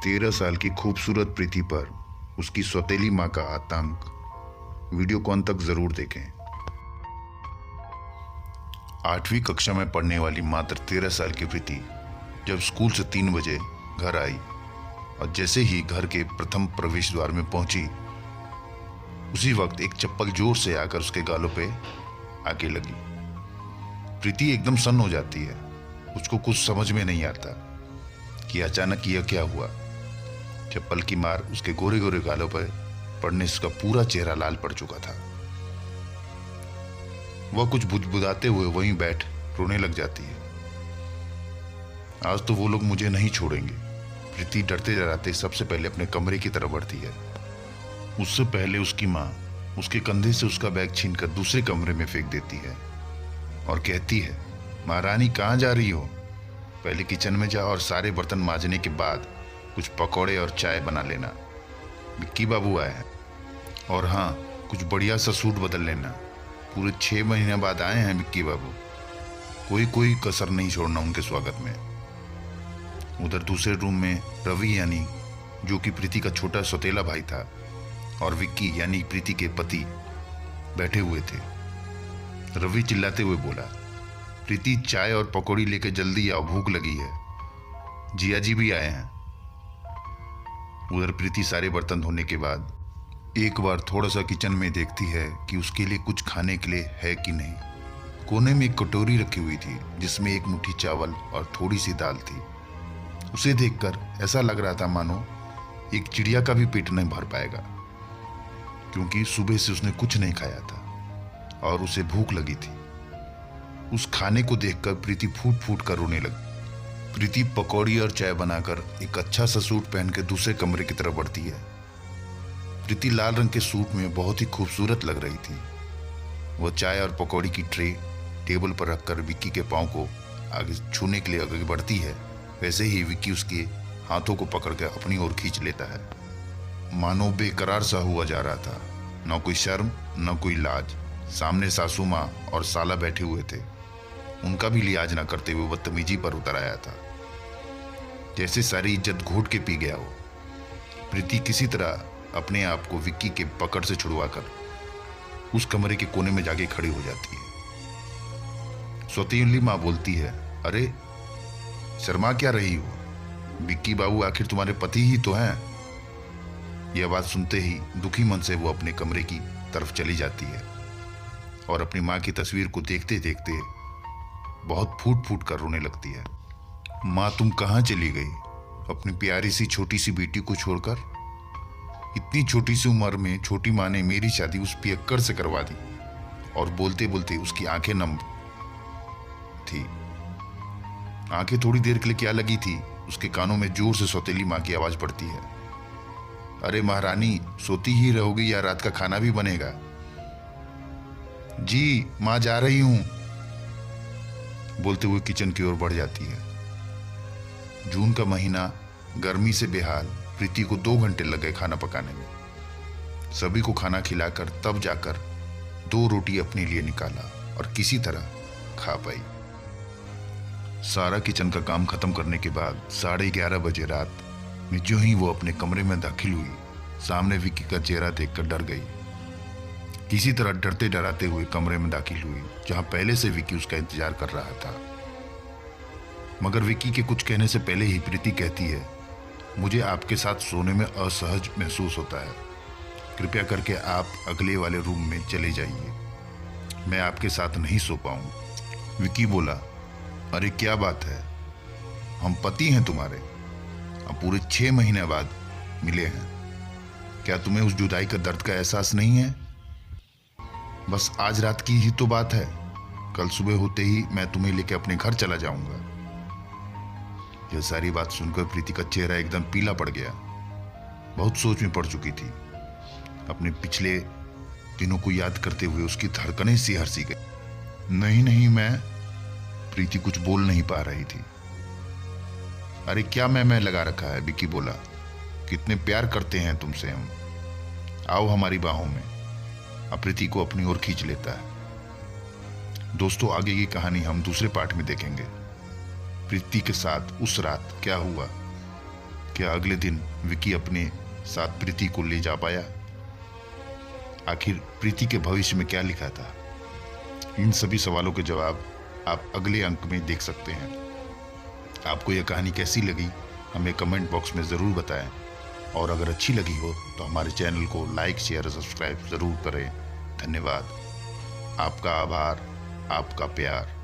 13 साल की खूबसूरत प्रीति पर उसकी सौतेली माँ का आतंक। वीडियो को अंत तक जरूर देखें। 8वीं कक्षा में पढ़ने वाली मात्र 13 साल की प्रीति जब स्कूल से 3 बजे घर आई और जैसे ही घर के प्रथम प्रवेश द्वार में पहुंची, उसी वक्त एक चप्पल जोर से आकर उसके गालों पे आके लगी। प्रीति एकदम सन्न हो जाती है। उसको कुछ समझ में नहीं आता कि अचानक यह क्या हुआ। चप्पल की मार उसके गोरे गोरे गालों पर पड़ने से उसका पूरा चेहरा लाल पड़ चुका था। वह कुछ बुदबुदाते हुए वहीं बैठ रोने लग जाती है। आज तो वो लोग मुझे नहीं छोड़ेंगे। प्रीति डरते डराते सबसे पहले अपने कमरे की तरफ बढ़ती है। उससे पहले उसकी माँ उसके कंधे से उसका बैग छीनकर दूसरे कमरे में फेंक देती है और कहती है, महारानी कहाँ जा रही हो? पहले किचन में जा और सारे बर्तन मांजने के बाद कुछ पकौड़े और चाय बना लेना। विक्की बाबू आए हैं और हाँ, कुछ बढ़िया सा सूट बदल लेना। पूरे 6 महीने बाद आए हैं विक्की बाबू। कोई कसर नहीं छोड़ना उनके स्वागत में। उधर दूसरे रूम में रवि यानी जो कि प्रीति का छोटा सौतेला भाई था और विक्की यानी प्रीति के पति बैठे हुए थे। रवि चिल्लाते हुए बोला, प्रीति चाय और पकौड़ी लेकर जल्दी आओ, भूख लगी है। जिया जी भी आए हैं। उधर प्रीति सारे बर्तन धोने के बाद एक बार थोड़ा सा किचन में देखती है कि उसके लिए कुछ खाने के लिए है कि नहीं। कोने में एक कटोरी रखी हुई थी जिसमें एक मुट्ठी चावल और थोड़ी सी दाल थी। उसे देखकर ऐसा लग रहा था मानो एक चिड़िया का भी पेट नहीं भर पाएगा, क्योंकि सुबह से उसने कुछ नहीं खाया था और उसे भूख लगी थी। उस खाने को देखकर प्रीति फूट फूट कर रोने लगी। प्रीति पकौड़ी और चाय बनाकर एक अच्छा सा सूट पहन के दूसरे कमरे की तरफ बढ़ती है। प्रीति लाल रंग के सूट में बहुत ही खूबसूरत लग रही थी। वह चाय और पकौड़ी की ट्रे टेबल पर रखकर विक्की के पांव को आगे छूने के लिए आगे बढ़ती है। वैसे ही विक्की उसके हाथों को पकड़कर अपनी ओर खींच लेता है। मानो बेकरार सा हुआ जा रहा था। न कोई शर्म न कोई लाज। सामने सासू माँ और साला बैठे हुए थे। उनका भी लिहाज न करते हुए बदतमीजी पर उतर आया था, जैसे सारी इज्जत घूट के पी गया हो। प्रीति किसी तरह अपने आप को विक्की के पकड़ से छुड़वाकर उस कमरे के कोने में जाके खड़ी हो जाती है। सौतेली माँ बोलती है, अरे शर्मा क्या रही हो? विक्की बाबू आखिर तुम्हारे पति ही तो हैं। यह बात सुनते ही दुखी मन से वो अपने कमरे की तरफ चली जाती है और अपनी माँ की तस्वीर को देखते देखते बहुत फूट फूट कर रोने लगती है। माँ तुम कहाँ चली गई अपनी प्यारी सी छोटी सी बेटी को छोड़कर? इतनी छोटी सी उम्र में छोटी माँ ने मेरी शादी उस पियक्कड़ से करवा दी। और बोलते बोलते उसकी आंखें नम थी। आंखें थोड़ी देर के लिए क्या लगी थी, उसके कानों में जोर से सौतेली माँ की आवाज पड़ती है, अरे महारानी सोती ही रहोगी या रात का खाना भी बनेगा? जी माँ जा रही हूं, बोलते हुए किचन की ओर बढ़ जाती है। जून का महीना, गर्मी से बेहाल प्रीति को 2 घंटे लग गए खाना पकाने में। सभी को खाना खिलाकर तब जाकर 2 रोटी अपने लिए निकाला और किसी तरह खा पाई। सारा किचन का काम खत्म करने के बाद 11:30 बजे रात में जो ही वो अपने कमरे में दाखिल हुई, सामने विक्की का चेहरा देखकर डर गई। किसी तरह डरते डराते हुए कमरे में दाखिल हुई जहां पहले से विक्की उसका इंतजार कर रहा था। मगर विक्की के कुछ कहने से पहले ही प्रीति कहती है, मुझे आपके साथ सोने में असहज महसूस होता है। कृपया करके आप अगले वाले रूम में चले जाइए, मैं आपके साथ नहीं सो पाऊंगा। विक्की बोला, अरे क्या बात है, हम पति हैं तुम्हारे, अब पूरे 6 महीने बाद मिले हैं। क्या तुम्हें उस जुदाई का दर्द का एहसास नहीं है? बस आज रात की ही तो बात है, कल सुबह होते ही मैं तुम्हें लेकर अपने घर चला जाऊंगा। यह सारी बात सुनकर प्रीति का चेहरा एकदम पीला पड़ गया। बहुत सोच में पड़ चुकी थी। अपने पिछले दिनों को याद करते हुए उसकी धड़कनें सी हर्षी गई। नहीं मैं प्रीति कुछ बोल नहीं पा रही थी। अरे क्या मैं लगा रखा है, विक्की बोला, कितने प्यार करते हैं तुमसे हम, आओ हमारी बाहों में। प्रीति को अपनी ओर खींच लेता है। दोस्तों आगे की कहानी हम दूसरे पार्ट में देखेंगे। प्रीति के साथ उस रात क्या हुआ, क्या अगले दिन विकी अपने साथ प्रीति को ले जा पाया? आखिर प्रीति के भविष्य में क्या लिखा था? इन सभी सवालों के जवाब आप अगले अंक में देख सकते हैं। आपको यह कहानी कैसी लगी हमें कमेंट बॉक्स में ज़रूर बताएं, और अगर अच्छी लगी हो तो हमारे चैनल को लाइक, शेयर और सब्सक्राइब ज़रूर करें। धन्यवाद। आपका आभार, आपका प्यार।